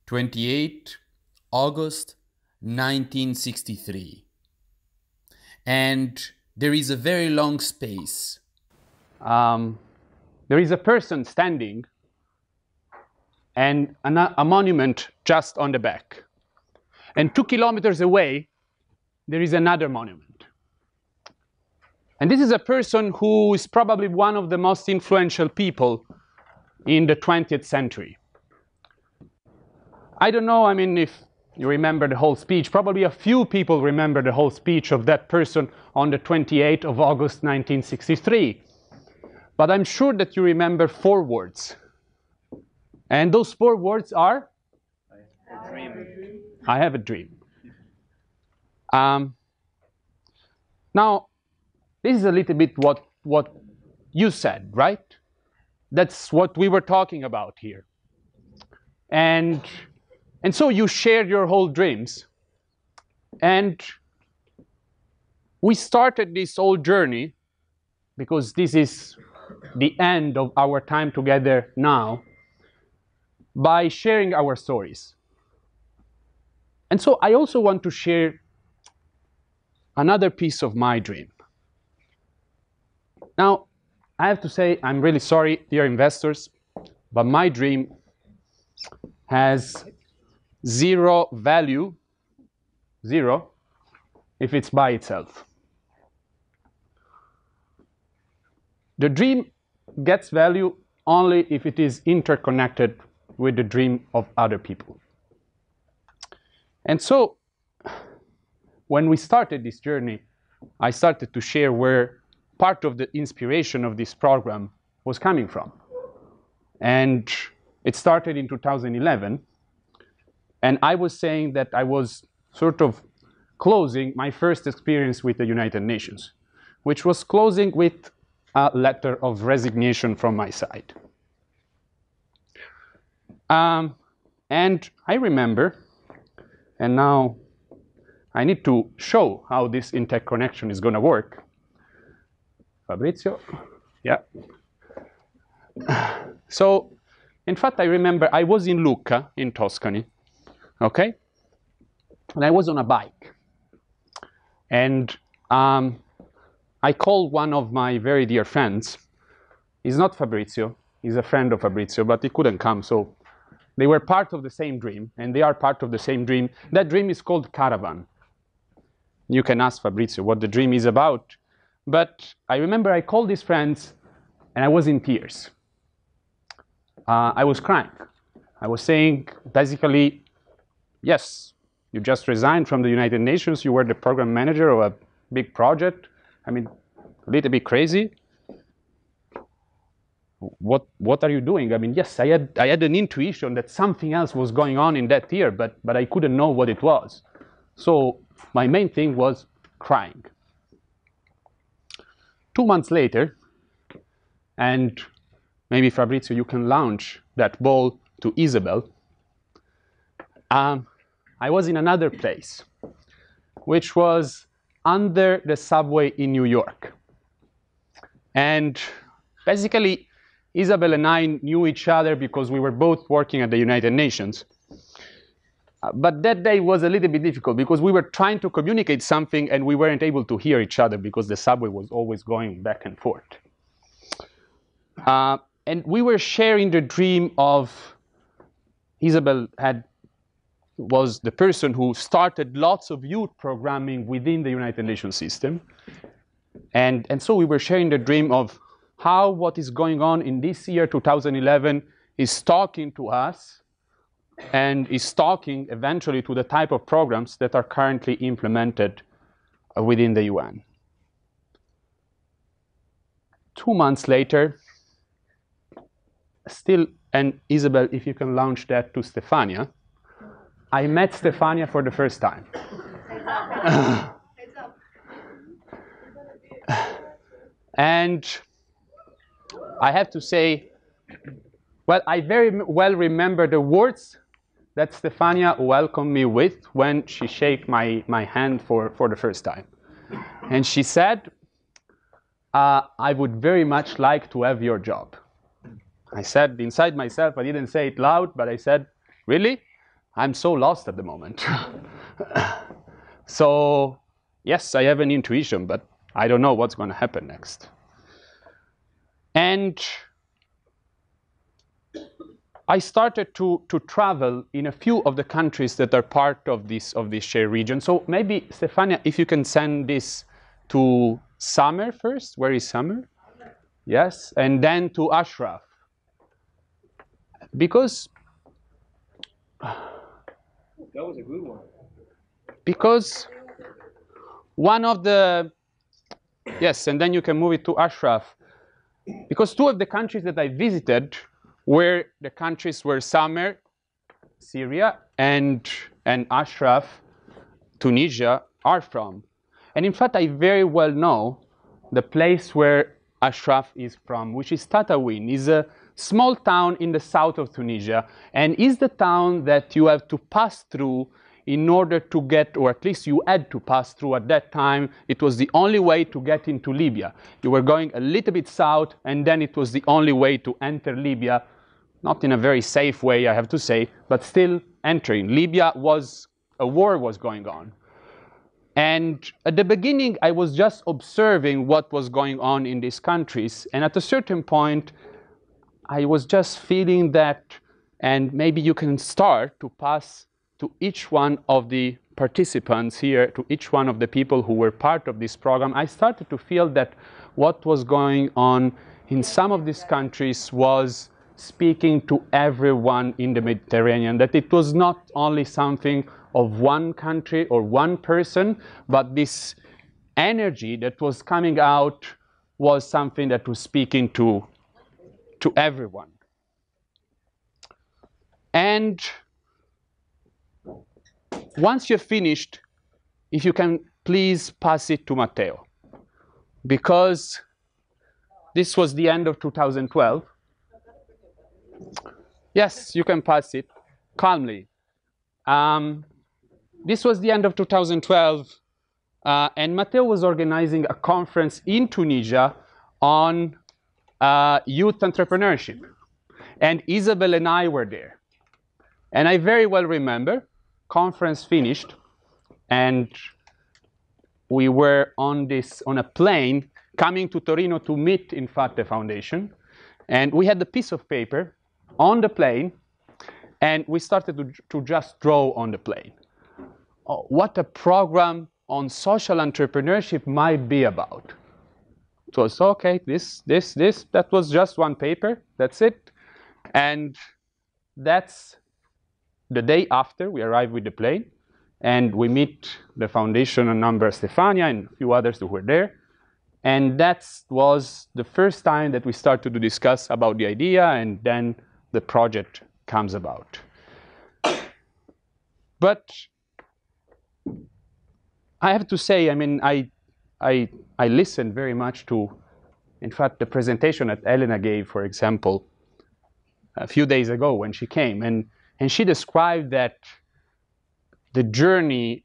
28 August 1963. And there is a very long space. There is a person standing and a monument just on the back. And 2 kilometers away, there is another monument. And this is a person who is probably one of the most influential people in the 20th century. I don't know, if you remember the whole speech. Probably a few people remember the whole speech of that person on the 28th of August 1963. But I'm sure that you remember 4 words. And those 4 words are? I have a dream. I have a dream. Now, this is a little bit what you said, right? That's what we were talking about here. And so you shared your whole dreams. And we started this whole journey, because this is the end of our time together now, by sharing our stories. And so I also want to share another piece of my dream. Now, I have to say, I'm really sorry, dear investors, but my dream has 0 value, 0, if it's by itself. The dream gets value only if it is interconnected with the dream of other people. And so, when we started this journey, I started to share where part of the inspiration of this program was coming from. And it started in 2011. And I was saying that I was sort of closing my first experience with the United Nations, which was closing with a letter of resignation from my side. And I remember, and now I need to show how this interconnection is going to work. Fabrizio, yeah. So, in fact, I remember I was in Lucca, in Tuscany, okay? And I was on a bike. And I called one of my very dear friends. He's not Fabrizio, he's a friend of Fabrizio, but he couldn't come, so they were part of the same dream, and they are part of the same dream. That dream is called Caravan. You can ask Fabrizio what the dream is about. But I remember I called these friends, and I was in tears. I was crying. I was saying, basically, yes, you just resigned from the United Nations. You were the program manager of a big project. A little bit crazy. What are you doing? Yes, I had an intuition that something else was going on in that year, but I couldn't know what it was. So my main thing was crying. 2 months later, and maybe Fabrizio, you can launch that ball to Isabel, I was in another place, which was under the subway in New York. And basically, Isabel and I knew each other because we were both working at the United Nations. But that day was a little bit difficult because we were trying to communicate something and we weren't able to hear each other because the subway was always going back and forth. And we were sharing the dream of Isabel was the person who started lots of youth programming within the United Nations system. And so we were sharing the dream of how what is going on in this year, 2011, is talking to us and is talking eventually to the type of programs that are currently implemented within the UN. 2 months later, still, and Isabel, if you can launch that to Stefania, I met Stefania for the first time. And I have to say, well, I very well remember the words that Stefania welcomed me with when she shook my hand for the first time. And she said, I would very much like to have your job. I said inside myself, I didn't say it loud, but I said, really? I'm so lost at the moment. So, yes, I have an intuition, but I don't know what's going to happen next. And I started to travel in a few of the countries that are part of this shared region. So maybe, Stefania, if you can send this to Summer first. Where is Summer? Yes, and then to Ashraf. Because that was a good one. Because one of the, yes, and then you can move it to Ashraf. Because two of the countries that I visited were the countries where Summer, Syria, and Ashraf, Tunisia, are from. And in fact, I very well know the place where Ashraf is from, which is Tatawin. It's a small town in the south of Tunisia, and is the town that you have to pass through in order to get, or at least you had to pass through at that time. It was the only way to get into Libya. You were going a little bit south, and then it was the only way to enter Libya. Not in a very safe way, I have to say, but still entering. Libya was, a war was going on. And at the beginning, I was just observing what was going on in these countries. And at a certain point, I was just feeling that, and maybe you can start to pass to each one of the participants here, to each one of the people who were part of this program. I started to feel that what was going on in some of these countries was speaking to everyone in the Mediterranean, that it was not only something of one country or one person, but this energy that was coming out was something that was speaking to everyone. And once you're finished, if you can please pass it to Matteo, because this was the end of 2012. Yes, you can pass it calmly. This was the end of 2012, and Matteo was organizing a conference in Tunisia on youth entrepreneurship. And Isabel and I were there. And I very well remember, conference finished, and we were on a plane coming to Torino to meet, in fact, the foundation. And we had a piece of paper on the plane, and we started to just draw on the plane. Oh, what a program on social entrepreneurship might be about. It was okay, that was just one paper, that's it. And that's the day after we arrived with the plane, and we meet the foundation and number Stefania and a few others who were there. And that was the first time that we started to discuss about the idea, and then the project comes about. But I have to say, I mean, I listened very much to, in fact, the presentation that Elena gave, for example, a few days ago when she came. And she described that the journey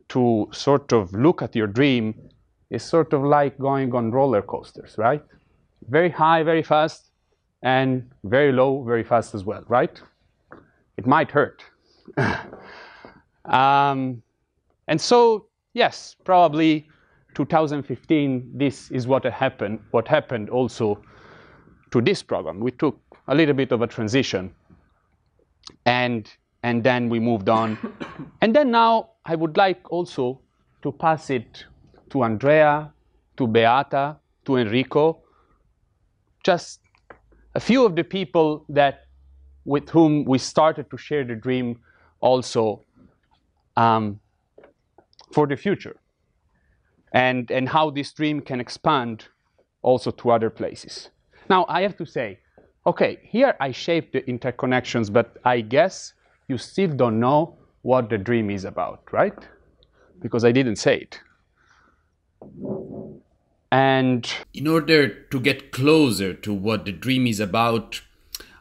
to sort of look at your dream is sort of like going on roller coasters, right? Very high, very fast, and very low, very fast as well, right? It might hurt. And so, yes, probably 2015, this is what happened also to this program. We took a little bit of a transition, and then we moved on. And then now I would like also to pass it to Andrea, to Beata, to Enrico, just a few of the people with whom we started to share the dream also for the future, and how this dream can expand also to other places. Now, I have to say, okay, here I shaped the interconnections, but I guess you still don't know what the dream is about, right? Because I didn't say it. And in order to get closer to what the dream is about,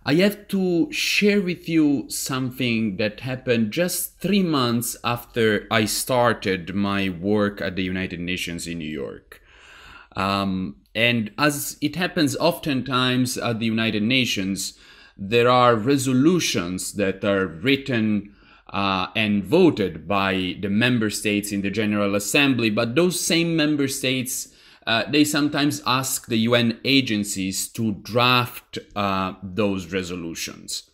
I have to share with you something that happened just 3 months after I started my work at the United Nations in New York. And as it happens oftentimes at the United Nations, there are resolutions that are written and voted by the member states in the General Assembly. But those same member states, they sometimes ask the UN agencies to draft those resolutions.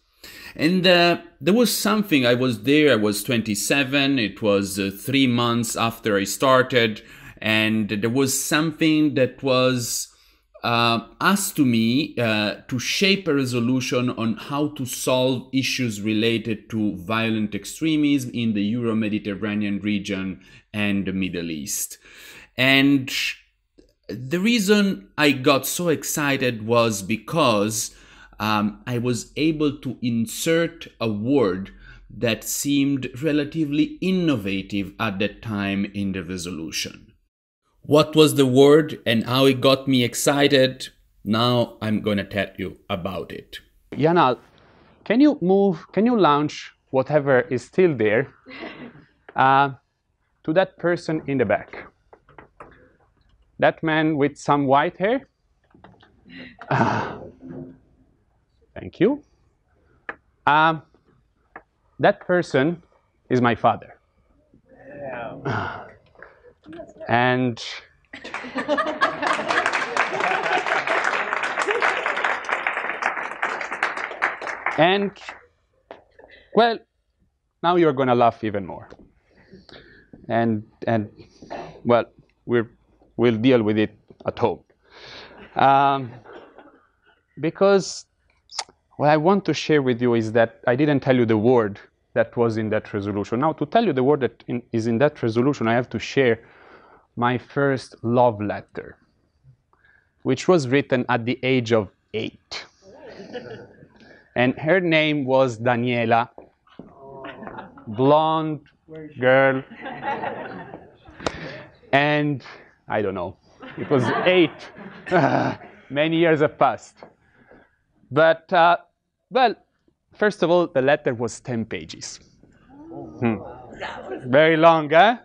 And there was something, I was there, I was 27, it was 3 months after I started, and there was something that was asked to me to shape a resolution on how to solve issues related to violent extremism in the Euro-Mediterranean region and the Middle East. And the reason I got so excited was because I was able to insert a word that seemed relatively innovative at that time in the resolution. What was the word and how it got me excited? Now I'm going to tell you about it. Yanal, can you launch whatever is still there to that person in the back? That man with some white hair? Thank you. That person is my father. Yeah. And well, now you're going to laugh even more. And well, we'll deal with it at home. Because what I want to share with you is that I didn't tell you the word that was in that resolution. Now, to tell you the word that is in that resolution, I have to share my first love letter, which was written at the age of 8. And her name was Daniela, blonde girl. And I don't know, it was 8. Many years have passed. But, well, first of all, the letter was 10 pages. Very long, huh?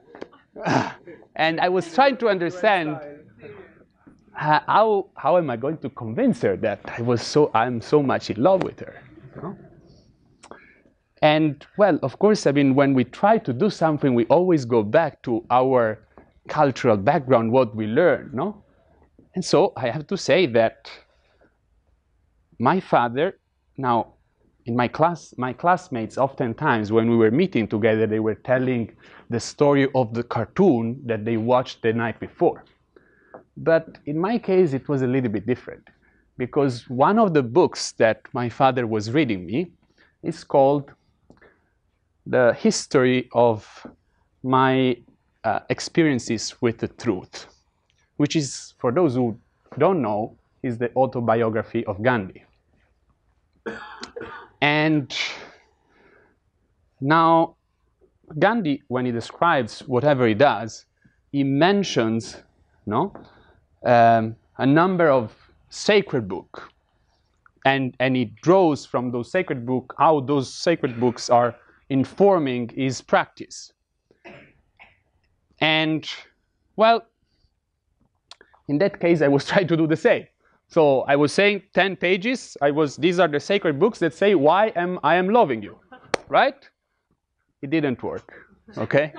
And I was trying to understand how am I going to convince her that I'm so much in love with her. You know? And, well, of course, I mean, when we try to do something, we always go back to our cultural background, what we learned, no? And so I have to say that my father, now, in my classmates, oftentimes when we were meeting together, they were telling the story of the cartoon that they watched the night before. But in my case, it was a little bit different, because one of the books that my father was reading me is called The History of My Experiences with the Truth, which is, for those who don't know, is the autobiography of Gandhi. And now, Gandhi, when he describes whatever he does, he mentions a number of sacred books. And he draws from those sacred books how those sacred books are informing his practice. And, well, in that case, I was trying to do the same. So I was saying 10 pages. These are the sacred books that say why I am loving you, right? It didn't work, okay?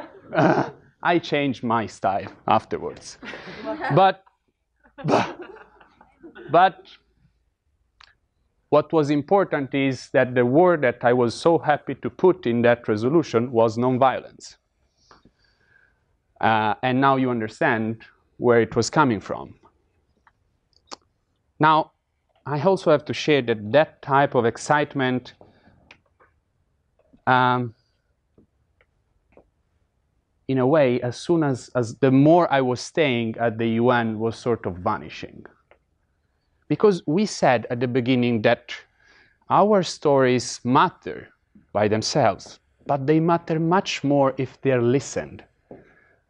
I changed my style afterwards. But what was important is that the word that I was so happy to put in that resolution was nonviolence. And now you understand where it was coming from. Now, I also have to share that that type of excitement in a way, as soon as the more I was staying at the UN was sort of vanishing. Because we said at the beginning that our stories matter by themselves, but they matter much more if they're listened.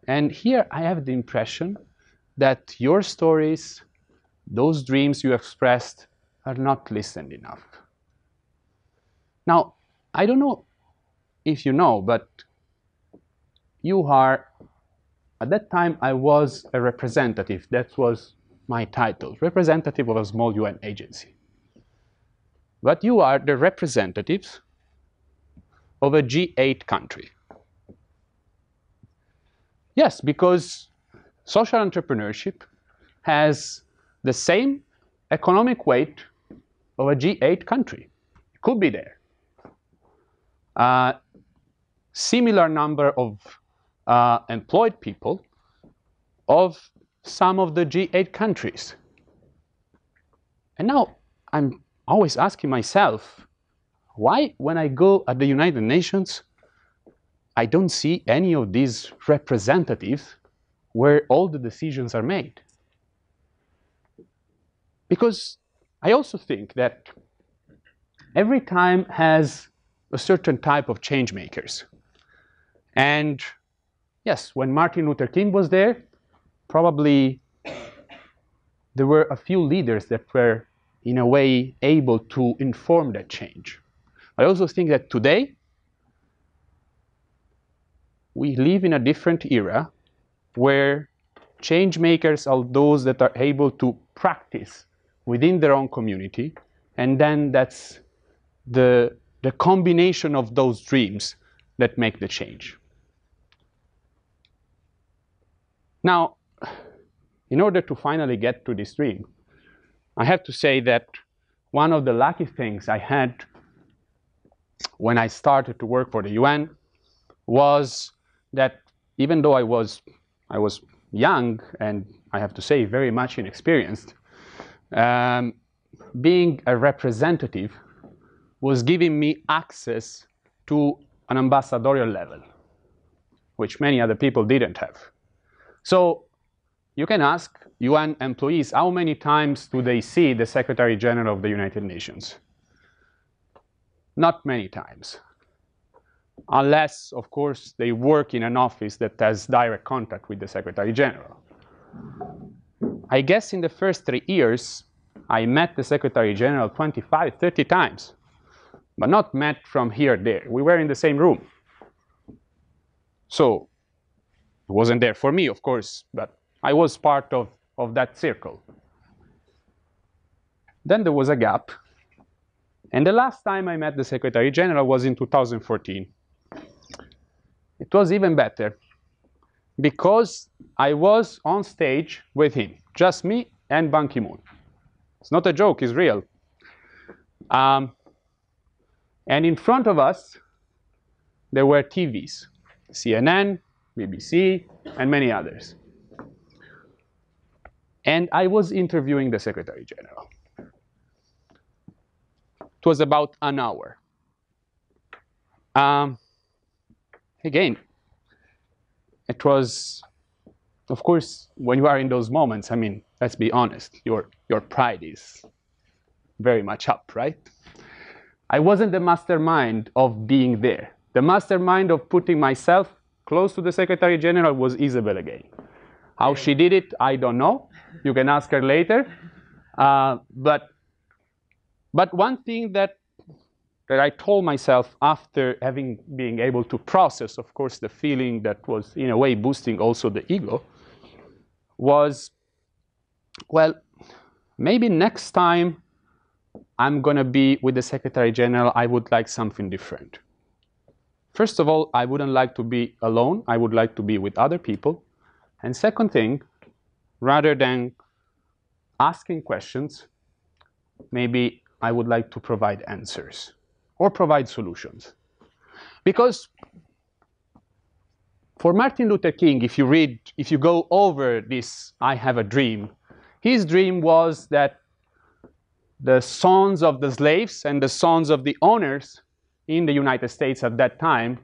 And here I have the impression that your stories, those dreams you expressed, are not listened enough. Now, I don't know if you know, but you are, at that time I was a representative, that was my title, representative of a small UN agency. But you are the representatives of a G8 country. Yes, because social entrepreneurship has the same economic weight of a G8 country. It could be there. Similar number of employed people of some of the G8 countries. And now I'm always asking myself, why when I go at the United Nations, I don't see any of these representatives where all the decisions are made? Because I also think that every time has a certain type of change makers. And yes, when Martin Luther King was there, probably there were a few leaders that were in a way able to inform that change. I also think that today we live in a different era where change makers are those that are able to practice within their own community, and then that's the combination of those dreams that make the change. Now, in order to finally get to this dream, I have to say that one of the lucky things I had when I started to work for the UN was that even though I was young and I have to say very much inexperienced, being a representative was giving me access to an ambassadorial level, which many other people didn't have. So you can ask UN employees how many times do they see the Secretary General of the United Nations? Not many times. Unless, of course, they work in an office that has direct contact with the Secretary General. I guess in the first 3 years, I met the Secretary General 25, 30 times, but not met from here to there. We were in the same room. So it wasn't there for me, of course, but I was part of that circle. Then there was a gap. And the last time I met the Secretary General was in 2014. It was even better because I was on stage with him, just me and Ban Ki-moon. It's not a joke, it's real. And in front of us, there were TVs, CNN, BBC, and many others. And I was interviewing the Secretary General. It was about an hour. Again, it was, of course, when you are in those moments, I mean, let's be honest, your pride is very much up, right? I wasn't the mastermind of being there. The mastermind of putting myself close to the Secretary General was Isabel again. How she did it, I don't know. You can ask her later. But one thing that I told myself after being able to process, of course, the feeling that was in a way boosting also the ego, was, well, maybe next time I'm going to be with the Secretary General, I would like something different. First of all, I wouldn't like to be alone. I would like to be with other people. And second thing, rather than asking questions, maybe I would like to provide answers or provide solutions. Because for Martin Luther King, if you go over this I have a dream, his dream was that the sons of the slaves and the sons of the owners in the United States at that time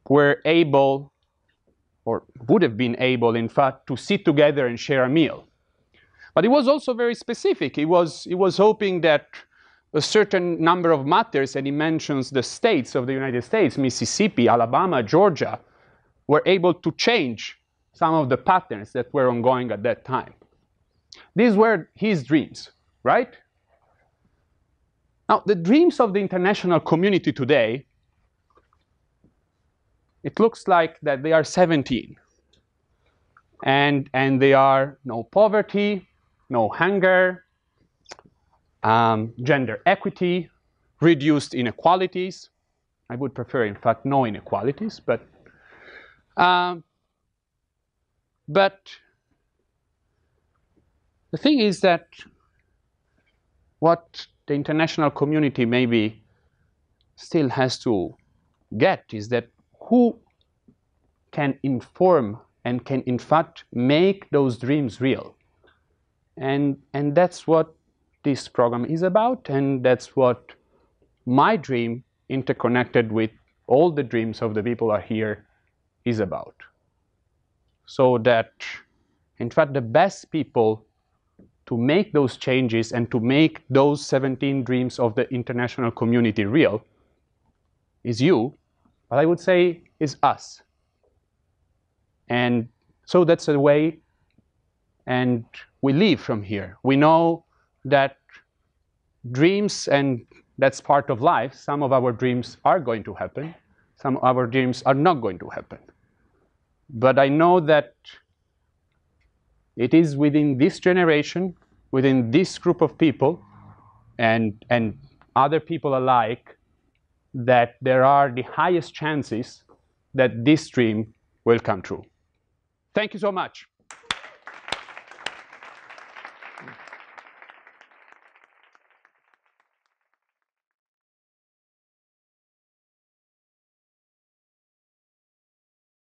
were able, or would have been able, in fact, to sit together and share a meal. But it was also very specific. He was hoping that a certain number of matters, and he mentions the states of the United States, Mississippi, Alabama, Georgia, were able to change some of the patterns that were ongoing at that time. These were his dreams, right? Now, the dreams of the international community today, it looks like that they are 17. And they are no poverty, no hunger, gender equity, reduced inequalities, I would prefer, in fact, no inequalities, but the thing is that what the international community maybe still has to get is that who can inform and can in fact make those dreams real. And that's what this program is about, and that's what my dream, interconnected with all the dreams of the people are here, is about. So that, in fact, the best people to make those changes and to make those 17 dreams of the international community real is you, but I would say is us. And so that's the way, and we live from here. We know that dreams, and that's part of life, some of our dreams are going to happen, some of our dreams are not going to happen. But I know that it is within this generation, within this group of people, and other people alike, that there are the highest chances that this dream will come true. Thank you so much.